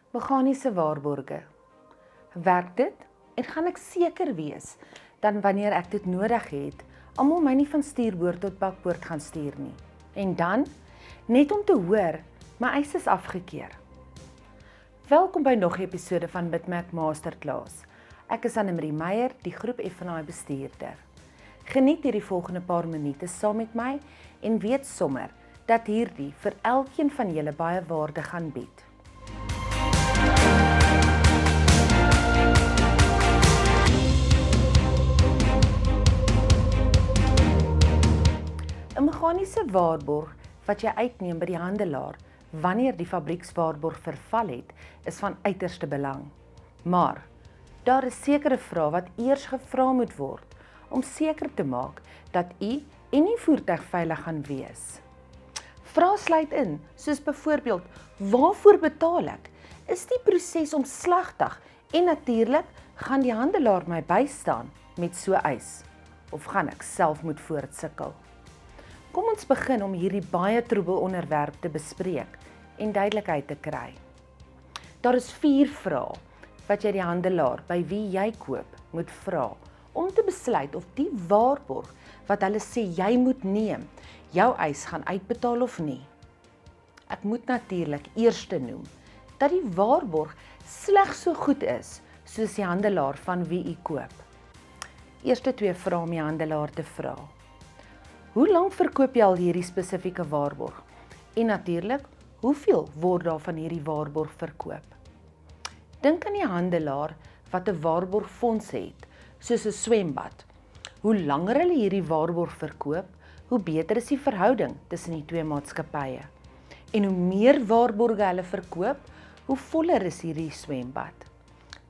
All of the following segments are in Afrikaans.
Meganiese waarborge. Werk dit en gaan ek seker wees dan wanneer ek dit nodig het, almal my nie van stuurboord tot bakboord gaan stuur nie. En dan, net om te hoor, my eis is afgekeur. Welkom by nog 'n episode van Bitmac Masterclass. Ek is Annemarie Meyer, die groep F&I bestuurder. Geniet hierdie volgende paar minute saam met my en weet sommer dat hierdie vir elkeen van julle baie waarde gaan bied. 'n Meganiese waarborg wat jy uitneem by die handelaar wanneer die fabriekswaarborg verval het, is van uiterste belang. Maar daar is sekere vrae wat eers gevra moet word om seker te maak dat u en die voertuig veilig gaan wees. Vrae sluit in, soos byvoorbeeld, waarvoor betaal ek? Is die proses omslagtig en natuurlik gaan die handelaar my bystaan met so eis of gaan ek self moet voortsukkel? Kom ons begin om hierdie baie troebel onderwerp te bespreek en duidelikheid te kry. Daar is 4 vrae wat jy die handelaar by wie jy koop moet vra om te besluit of die waarborg wat hulle sê jy moet neem, jou eis gaan uitbetaal of nie. Ek moet natuurlik eers noem dat die waarborg slegs so goed is soos die handelaar van wie u koop. Eerste 2 vrae om die handelaar te vra. Hoe lank verkoop jy al hierdie spesifieke waarborg? En natuurlik, hoeveel word daar van hierdie waarborg verkoop? Dink aan die handelaar wat 'n waarborgfonds het, soos 'n swembad. Hoe langer hulle hierdie waarborg verkoop, hoe beter is die verhouding tussen die 2 maatskappye. En hoe meer waarborge hulle verkoop, hoe voller is hierdie swembad.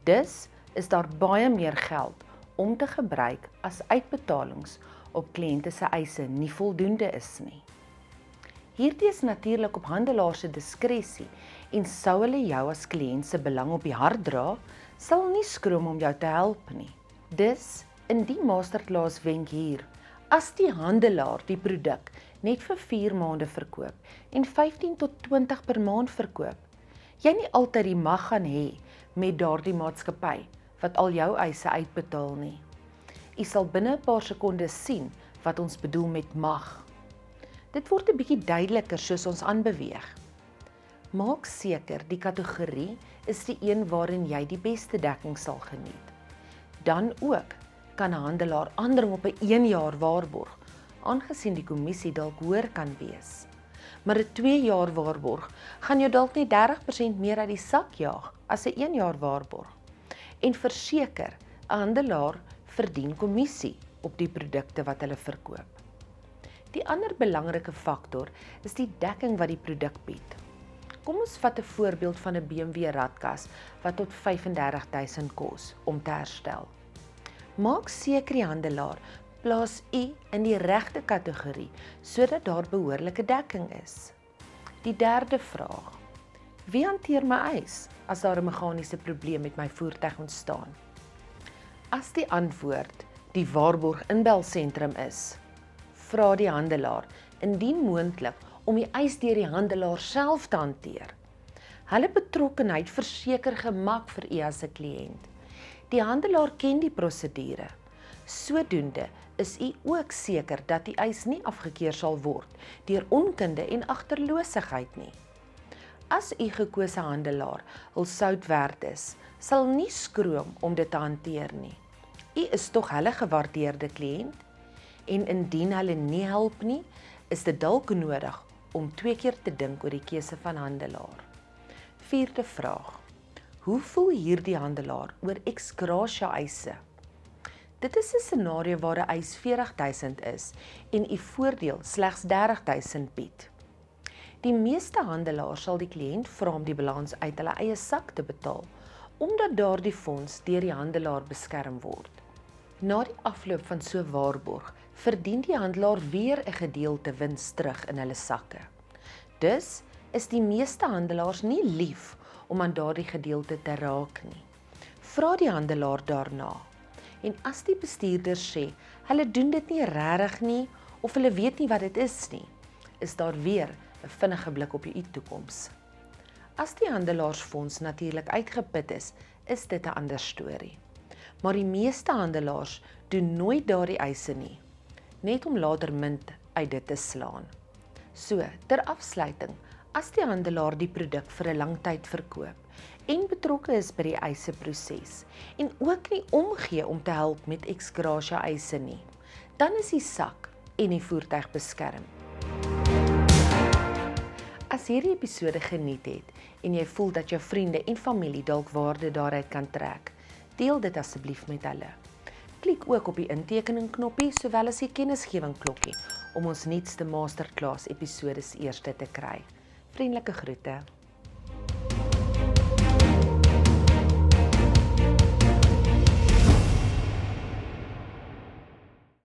Dus is daar baie meer geld om te gebruik as uitbetalings op kliënte se eise nie voldoende is nie. Hierdie is natuurlik op handelaar se diskresie en sou hulle jou as kliënt se belang op die hart dra, sal nie skroom om jou te help nie. Dus, in die masterclass wenk hier, as die handelaar die produk net vir 4 maande verkoop en 15 tot 20 per maand verkoop, jy nie altyd die mag gaan hê met daardie maatskappy wat al jou eise uitbetaal nie. U sal binne 'n paar sekondes sien wat ons bedoel met mag. Dit word 'n bietjie duideliker soos ons aanbeweeg. Maak seker die kategorie is die een waarin jy die beste dekking sal geniet. Dan ook kan 'n handelaar aandring op 'n 1 jaar waarborg, aangesien die kommissie dalk hoër kan wees. Maar 'n 2 jaar waarborg gaan jou dalk net 30% meer uit die sak jaag as 'n 1 jaar waarborg. En verseker, 'n handelaar verdien kommissie op die produkte wat hulle verkoop. Die ander belangrike faktor is die dekking wat die produk bied. Kom ons vat 'n voorbeeld van 'n BMW radkas wat tot 35.000 kos om te herstel. Maak seker die handelaar plaas u in die regte kategorie sodat daar behoorlike dekking is. Die derde vraag: wie hanteer my eis as daar 'n meganiese probleem met my voertuig ontstaan? As die antwoord die waarborg inbelsentrum is, vra die handelaar indien moontlik om die eis deur die handelaar self te hanteer. Hulle betrokkenheid verseker gemak vir u as 'n kliënt. Die handelaar ken die prosedure. Sodoende is u ook seker dat die eis nie afgekeur sal word deur onkunde en agterloosigheid nie. As u gekose handelaar hul sout werd is, sal nie skroom om dit te hanteer nie. U is tog hulle gewaardeerde kliënt en indien hulle nie help nie, is dit dalk nodig om 2 keer te dink oor die keuse van handelaar. 4de vraag: hoe voel hierdie handelaar oor ex gratia eise? Dit is 'n scenario waar 'n eis 40.000 is en u voordeel slegs 30.000 bied. Die meeste handelaars sal die kliënt vra om die balans uit hulle eie sak te betaal, omdat daardie fonds deur die handelaar beskerm word. Na die afloop van so 'n waarborg, verdien die handelaar weer 'n gedeelte wins terug in hulle sakke. Dus is die meeste handelaars nie lief om aan daardie gedeelte te raak nie. Vra die handelaar daarna. En as die bestuurder sê, hulle doen dit nie regtig nie, of hulle weet nie wat dit is nie, is daar weer 'n vinnige blik op u toekoms. As die handelaarsfonds natuurlik uitgeput is dit 'n ander storie. Maar die meeste handelaars doen nooit daardie eise nie, net om later munt uit dit te slaan. So, ter afsluiting, as die handelaar die produk vir 'n lang tyd verkoop en betrokke is by die eiseproses en ook nie omgee om te help met ex gratia eise nie, dan is die sak en die voertuig beskerm. As hierdie episode geniet het en jy voel dat jou vriende en familie dalk waarde daaruit kan trek, deel dit asseblief met hulle. Klik ook op die intekening knoppie sowel as die kennisgewing klokkie om ons nuutste masterclass episodes eerste te kry. Vriendelike groete.